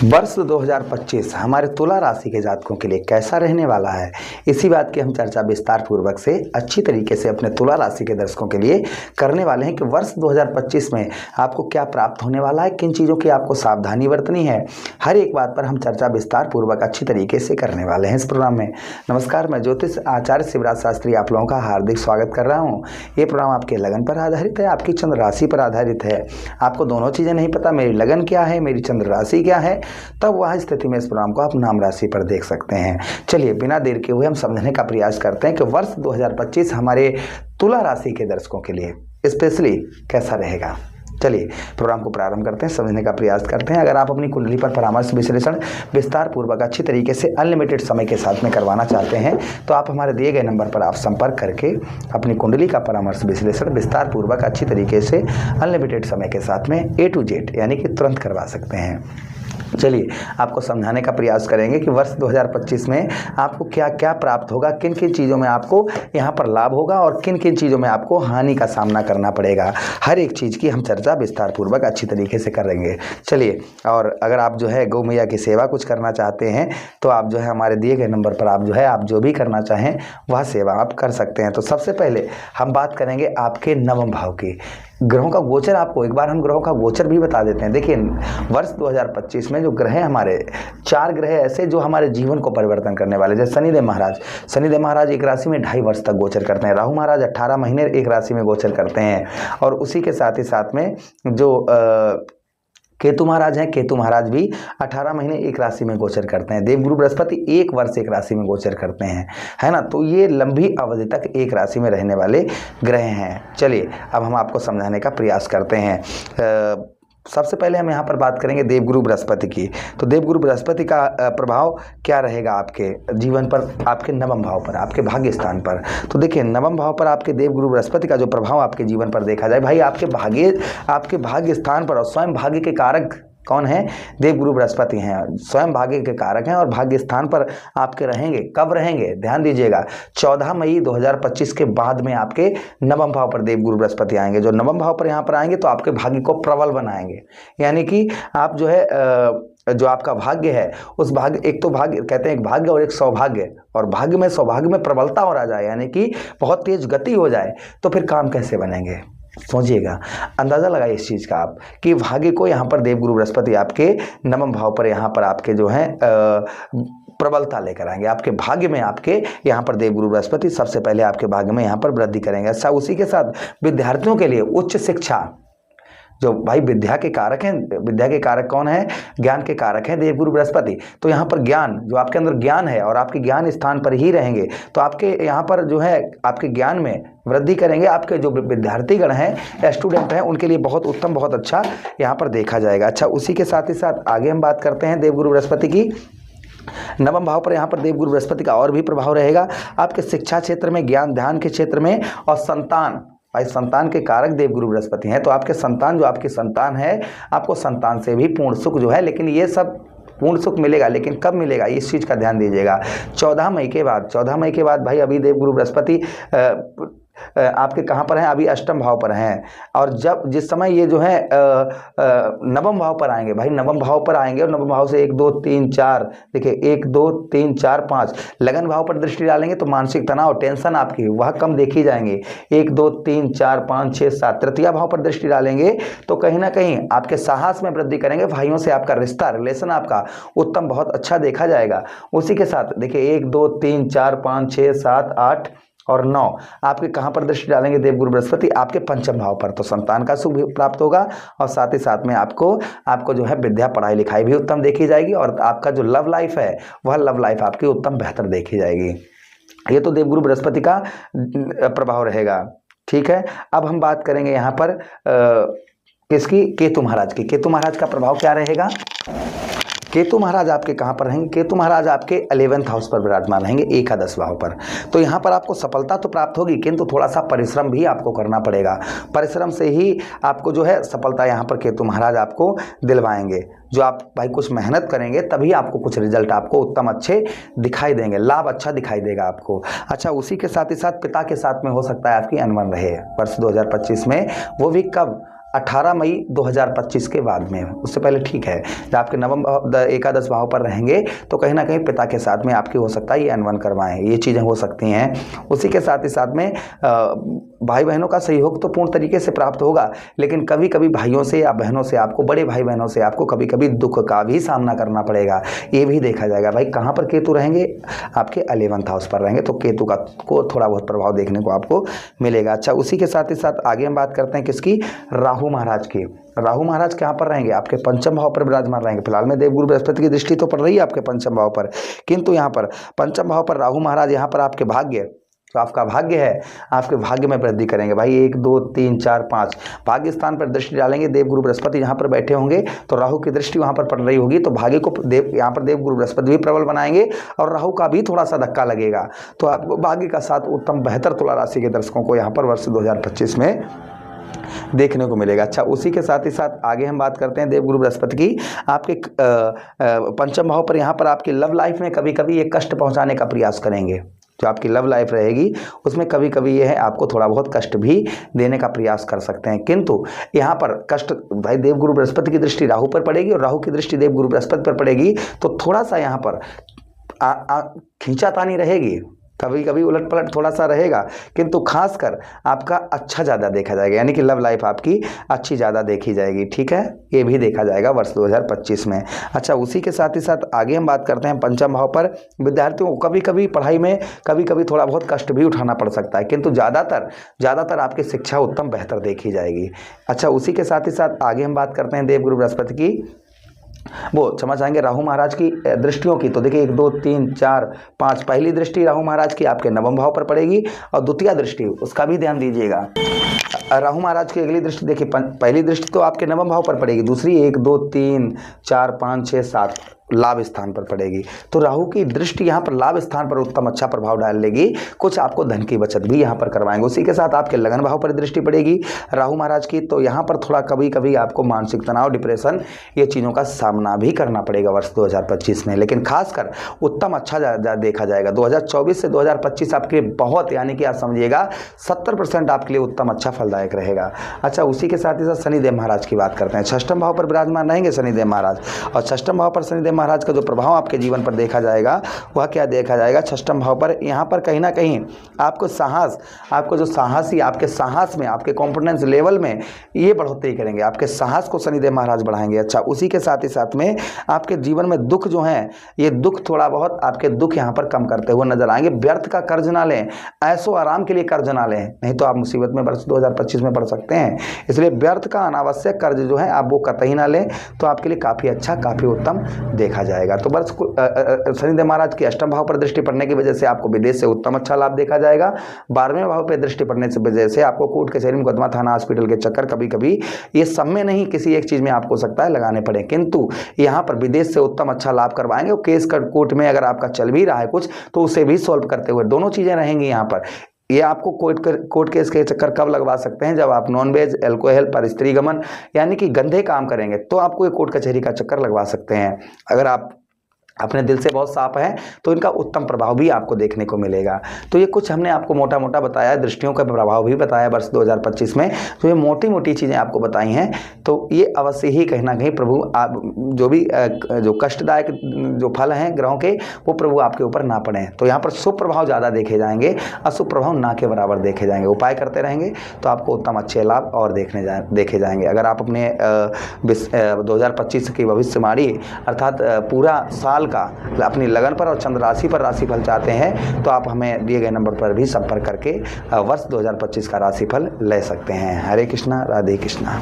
वर्ष 2025 हमारे तुला राशि के जातकों के लिए कैसा रहने वाला है, इसी बात की हम चर्चा विस्तार पूर्वक से अच्छी तरीके से अपने तुला राशि के दर्शकों के लिए करने वाले हैं कि वर्ष 2025 में आपको क्या प्राप्त होने वाला है, किन चीज़ों की आपको सावधानी बरतनी है। हर एक बात पर हम चर्चा विस्तार पूर्वक अच्छी तरीके से करने वाले हैं इस प्रोग्राम में। नमस्कार, मैं ज्योतिष आचार्य शिवराज शास्त्री आप लोगों का हार्दिक स्वागत कर रहा हूँ। ये प्रोग्राम आपके लगन पर आधारित है, आपकी चंद्र राशि पर आधारित है। आपको दोनों चीज़ें नहीं पता, मेरी लगन क्या है, मेरी चंद्र राशि क्या है, तब वह स्थिति में इस प्रोग्राम को आप नाम राशि पर देख सकते हैं। चलिए बिना देर के हुए हम समझने का प्रयास करते हैं कि वर्ष 2025 हमारे तुला राशि के दर्शकों के लिए स्पेशली कैसा रहेगा। चलिए प्रोग्राम को प्रारंभ करते हैं, समझने का प्रयास करते हैं। अगर आप अपनी कुंडली पर परामर्श विश्लेषण विस्तार पूर्वक अच्छी तरीके से अनलिमिटेड समय के साथ में करवाना चाहते हैं तो आप हमारे दिए गए नंबर पर आप संपर्क करके अपनी कुंडली का परामर्श विश्लेषण विस्तार पूर्वक अच्छी तरीके से अनलिमिटेड समय के साथ में A to Z यानी कि तुरंत करवा सकते हैं। चलिए आपको समझाने का प्रयास करेंगे कि वर्ष 2025 में आपको क्या क्या प्राप्त होगा, किन किन चीज़ों में आपको यहाँ पर लाभ होगा और किन किन चीज़ों में आपको हानि का सामना करना पड़ेगा। हर एक चीज़ की हम चर्चा विस्तार पूर्वक अच्छी तरीके से करेंगे। चलिए, और अगर आप जो है गौ मैया की सेवा कुछ करना चाहते हैं तो आप जो है हमारे दिए गए नंबर पर आप जो भी करना चाहें वह सेवा आप कर सकते हैं। तो सबसे पहले हम बात करेंगे आपके नवम भाव की, ग्रहों का गोचर। आपको एक बार हम ग्रहों का गोचर भी बता देते हैं। देखिए वर्ष 2025 में जो ग्रह हैं, हमारे 4 ग्रह ऐसे जो हमारे जीवन को परिवर्तन करने वाले, जैसे शनिदेव महाराज एक राशि में 2.5 वर्ष तक गोचर करते हैं। राहु महाराज 18 महीने एक राशि में गोचर करते हैं। और उसी के साथ ही साथ में जो केतु महाराज हैं, केतु महाराज भी 18 महीने एक राशि में गोचर करते हैं। देवगुरु बृहस्पति 1 वर्ष एक राशि में गोचर करते हैं, है ना। तो ये लंबी अवधि तक एक राशि में रहने वाले ग्रह हैं। चलिए अब हम आपको समझाने का प्रयास करते हैं। सबसे पहले हम यहाँ पर बात करेंगे देवगुरु बृहस्पति की। तो देवगुरु बृहस्पति का प्रभाव क्या रहेगा आपके जीवन पर, आपके नवम भाव पर, आपके भाग्य स्थान पर। तो देखिए नवम भाव पर आपके देवगुरु बृहस्पति का जो प्रभाव आपके जीवन पर देखा जाए, भाई आपके भाग्य स्थान पर, और स्वयं भाग्य के कारक कौन है? देवगुरु बृहस्पति हैं, स्वयं भाग्य के कारक हैं और भाग्य स्थान पर आपके रहेंगे। कब रहेंगे? ध्यान दीजिएगा, 14 मई 2025 के बाद में आपके नवम भाव पर देवगुरु बृहस्पति आएंगे। जो नवम भाव पर यहाँ पर आएंगे तो आपके भाग्य को प्रबल बनाएंगे, यानी कि आप जो है जो आपका भाग्य है उस भाग्य, एक तो भाग्य कहते हैं एक भाग्य और एक सौभाग्य, और भाग्य में सौभाग्य में प्रबलता हो जाए, यानी कि बहुत तेज गति हो जाए, तो फिर काम कैसे बनेंगे सोचिएगा। अंदाजा लगाइए इस चीज़ का आप कि भाग्य को यहाँ पर देवगुरु बृहस्पति आपके नवम भाव पर यहाँ पर आपके जो है प्रबलता लेकर आएंगे। आपके भाग्य में आपके यहाँ पर देवगुरु बृहस्पति सबसे पहले आपके भाग्य में यहाँ पर वृद्धि करेंगे। अच्छा, उसी के साथ विद्यार्थियों के लिए उच्च शिक्षा, जो भाई विद्या के कारक हैं, विद्या के कारक कौन है? ज्ञान के कारक हैं देवगुरु बृहस्पति। तो यहाँ पर ज्ञान, जो आपके अंदर ज्ञान है और आपके ज्ञान स्थान पर ही रहेंगे तो आपके यहाँ पर जो है आपके ज्ञान में वृद्धि करेंगे। आपके जो विद्यार्थीगण हैं, स्टूडेंट हैं, उनके लिए बहुत उत्तम, बहुत अच्छा यहाँ पर देखा जाएगा। अच्छा, उसी के साथ ही साथ आगे हम बात करते हैं देवगुरु बृहस्पति की। नवम भाव पर यहाँ पर देवगुरु बृहस्पति का और भी प्रभाव रहेगा आपके शिक्षा क्षेत्र में, ज्ञान ध्यान के क्षेत्र में, और संतान, भाई संतान के कारक देवगुरु बृहस्पति हैं। तो आपके संतान, जो आपकी संतान है, आपको संतान से भी पूर्ण सुख जो है, लेकिन ये सब पूर्ण सुख मिलेगा, लेकिन कब मिलेगा इस चीज़ का ध्यान दीजिएगा। 14 मई के बाद भाई अभी देवगुरु बृहस्पति आपके कहाँ पर हैं? अभी अष्टम भाव पर हैं। और जब जिस समय ये जो है नवम भाव पर आएंगे, भाई नवम भाव पर आएंगे और नवम भाव से 1 2 3 4, देखिए 1 2 3 4 5 लगन भाव पर दृष्टि डालेंगे तो मानसिक तनाव, टेंशन आपकी वह कम देखी जाएंगी। 1 2 3 4 5 6 7 तृतीया भाव पर दृष्टि डालेंगे तो कहीं ना कहीं आपके साहस में वृद्धि करेंगे। भाइयों से आपका रिश्ता, रिलेशन आपका उत्तम, बहुत अच्छा देखा जाएगा। उसी के साथ देखिए 1 2 3 4 5 6 7 8 और 9 आपके कहाँ पर दृष्टि डालेंगे देवगुरु बृहस्पति? आपके पंचम भाव पर। तो संतान का सुख भी प्राप्त होगा और साथ ही साथ में आपको जो है विद्या, पढ़ाई लिखाई भी उत्तम देखी जाएगी, और आपका जो लव लाइफ है वह लव लाइफ आपकी उत्तम बेहतर देखी जाएगी। ये तो देवगुरु बृहस्पति का प्रभाव रहेगा, ठीक है। अब हम बात करेंगे यहाँ पर किसकी? केतु महाराज की। केतु महाराज का प्रभाव क्या रहेगा? केतु महाराज आपके कहाँ पर रहेंगे? केतु महाराज आपके 11th हाउस पर विराजमान रहेंगे, एकादश भाव पर। तो यहाँ पर आपको सफलता तो प्राप्त होगी, किंतु थोड़ा सा परिश्रम भी आपको करना पड़ेगा। परिश्रम से ही आपको जो है सफलता यहाँ पर केतु महाराज आपको दिलवाएंगे। जो आप भाई कुछ मेहनत करेंगे तभी आपको कुछ रिजल्ट आपको उत्तम अच्छे दिखाई देंगे, लाभ अच्छा दिखाई देगा आपको। अच्छा, उसी के साथ ही साथ पिता के साथ में हो सकता है आपकी अनबन रहे वर्ष 2025 में। वो भी कब? 18 मई 2025 के बाद में, उससे पहले ठीक है। जब आपके नवम एकादश भाव पर रहेंगे तो कहीं ना कहीं पिता के साथ में आपकी हो सकता है ये अनबन करवाएं, ये चीज़ें हो सकती हैं। उसी के साथ ही साथ में भाई बहनों का सहयोग तो पूर्ण तरीके से प्राप्त होगा, लेकिन कभी कभी भाइयों से या बहनों से आपको, बड़े भाई बहनों से आपको कभी कभी दुख का भी सामना करना पड़ेगा, ये भी देखा जाएगा। भाई कहाँ पर केतु रहेंगे, आपके 11th हाउस पर रहेंगे, तो केतु का को थोड़ा बहुत प्रभाव देखने को आपको मिलेगा। अच्छा, उसी के साथ ही साथ आगे हम बात करते हैं किसकी, राहु महाराज की। राहु महाराज कहाँ पर रहेंगे, आपके पंचम भाव पर विराजमान रहेंगे। फिलहाल में देवगुरु बृहस्पति की दृष्टि तो पड़ रही है आपके पंचम भाव पर, किंतु यहाँ पर पंचम भाव पर राहु महाराज यहाँ पर आपके भाग्य, तो आपका भाग्य है, आपके भाग्य में वृद्धि करेंगे। भाई 1 2 3 4 5 भाग्य स्थान पर दृष्टि डालेंगे। देवगुरु बृहस्पति यहाँ पर बैठे होंगे तो राहु की दृष्टि वहाँ पर पड़ रही होगी, तो भाग्य को यहाँ पर देवगुरु बृहस्पति भी प्रबल बनाएंगे और राहु का भी थोड़ा सा धक्का लगेगा, तो आपको भाग्य का साथ उत्तम बेहतर तुला राशि के दर्शकों को यहाँ पर वर्ष 2025 में देखने को मिलेगा। अच्छा, उसी के साथ ही साथ आगे हम बात करते हैं देवगुरु बृहस्पति की। आपके पंचम भाव पर यहाँ पर आपकी लव लाइफ में कभी कभी ये कष्ट पहुँचाने का प्रयास करेंगे। जो आपकी लव लाइफ रहेगी उसमें कभी कभी ये है आपको थोड़ा बहुत कष्ट भी देने का प्रयास कर सकते हैं, किंतु यहाँ पर कष्ट भाई देवगुरु बृहस्पति की दृष्टि राहु पर पड़ेगी और राहु की दृष्टि देवगुरु बृहस्पति पर पड़ेगी, तो थोड़ा सा यहाँ पर खींचातानी रहेगी, कभी कभी उलट पलट थोड़ा सा रहेगा, किंतु खासकर आपका अच्छा ज़्यादा देखा जाएगा, यानी कि लव लाइफ आपकी अच्छी ज़्यादा देखी जाएगी। ठीक है, ये भी देखा जाएगा वर्ष 2025 में। अच्छा, उसी के साथ ही साथ आगे हम बात करते हैं पंचम भाव पर विद्यार्थियों को कभी कभी पढ़ाई में कभी कभी थोड़ा बहुत कष्ट भी उठाना पड़ सकता है, किंतु ज़्यादातर आपकी शिक्षा उत्तम बेहतर देखी जाएगी। अच्छा, उसी के साथ ही साथ आगे हम बात करते हैं देवगुरु बृहस्पति की, वो क्षमा चाहेंगे राहु महाराज की दृष्टियों की। तो देखिए 1 2 3 4 5 पहली दृष्टि राहु महाराज की आपके नवम भाव पर पड़ेगी और द्वितीय दृष्टि उसका भी ध्यान दीजिएगा। राहु महाराज की अगली दृष्टि देखिए, पहली दृष्टि तो आपके नवम भाव पर पड़ेगी, दूसरी 1 2 3 4 5 6 7 लाभ स्थान पर पड़ेगी, तो राहु की दृष्टि यहाँ पर लाभ स्थान पर उत्तम अच्छा प्रभाव डाल लेगी, कुछ आपको धन की बचत भी यहाँ पर करवाएंगे। उसी के साथ आपके लगन भाव पर दृष्टि पड़ेगी राहु महाराज की, तो यहाँ पर थोड़ा कभी कभी आपको मानसिक तनाव, डिप्रेशन, ये चीज़ों का सामना भी करना पड़ेगा वर्ष 2025 में, लेकिन खासकर उत्तम अच्छा देखा जाएगा। 2024 से 2025 आपके लिए बहुत, यानी कि आप समझिएगा 70% आपके लिए उत्तम अच्छा फलदायक रहेगा। अच्छा, उसी के साथ ही साथ शनिदेव महाराज की बात करते हैं। षष्ठम भाव पर विराजमान रहेंगे शनिदेव महाराज, और षष्ठम भाव पर शनिदेव महाराज का जो प्रभाव आपके जीवन पर देखा जाएगा वह क्या देखा जाएगा, षष्ठम भाव पर यहाँ पर कहीं ना कहीं आपको साहस, आपको जो साहसी, आपके साहस में, आपके कॉन्फिडेंस लेवल में ये बढ़ोतरी करेंगे, आपके साहस को शनिदेव महाराज बढ़ाएंगे। अच्छा, उसी के साथ ही साथ में आपके जीवन में दुख जो है, ये दुख थोड़ा बहुत आपके दुख यहाँ पर कम करते हुए नजर आएंगे। व्यर्थ का कर्ज ना लें, ऐसो आराम के लिए कर्ज ना लें, नहीं तो आप मुसीबत में वर्ष 2025 में पड़ सकते हैं। इसलिए व्यर्थ का अनावश्यक कर्ज जो है आप वो कतई ना लें, तो आपके लिए काफ़ी अच्छा, काफ़ी उत्तम देखा जाएगा। तो वर्ष शनिदेव महाराज की अष्टम भाव पर दृष्टि पड़ने की वजह से आपको विदेश से उत्तम अच्छा लाभ देखा जाएगा। 12वें भाव पर दृष्टि पड़ने से वजह से आपको कोर्ट कचहरी, मुकदमा, थाना, हॉस्पिटल के चक्कर कभी कभी ये सब में नहीं, किसी एक चीज़ में आपको सकता है लगाने पड़े, किंतु यहाँ पर विदेश से उत्तम अच्छा लाभ करवाएंगे। और केस कोर्ट में अगर आपका चल भी रहा है कुछ, तो उसे भी सॉल्व करते हुए दोनों चीज़ें रहेंगी यहाँ पर। ये आपको कोर्ट केस के चक्कर कब लगवा सकते हैं, जब आप नॉनवेज, अल्कोहल पर स्त्री गमन, यानी कि गंदे काम करेंगे, तो आपको ये कोर्ट कचहरी का चक्कर लगवा सकते हैं। अगर आप अपने दिल से बहुत साफ है तो इनका उत्तम प्रभाव भी आपको देखने को मिलेगा। तो ये कुछ हमने आपको मोटा मोटा बताया, दृष्टियों का प्रभाव भी बताया वर्ष 2025 में, तो ये मोटी मोटी चीज़ें आपको बताई हैं। तो ये अवश्य ही कहीं ना कहीं प्रभु आप जो भी जो कष्टदायक जो फल हैं ग्रहों के, वो प्रभु आपके ऊपर ना पड़े। तो यहाँ पर शुभ प्रभाव ज़्यादा देखे जाएंगे, अशुभ प्रभाव ना के बराबर देखे जाएंगे। उपाय करते रहेंगे तो आपको उत्तम अच्छे लाभ और देखे जाएंगे। अगर आप अपने 2025 की भविष्यवाणी अर्थात पूरा साल का अपनी लगन पर और चंद्र राशि पर राशिफल चाहते हैं, तो आप हमें दिए गए नंबर पर भी संपर्क करके वर्ष 2025 का राशिफल ले सकते हैं। हरे कृष्णा, राधे कृष्णा।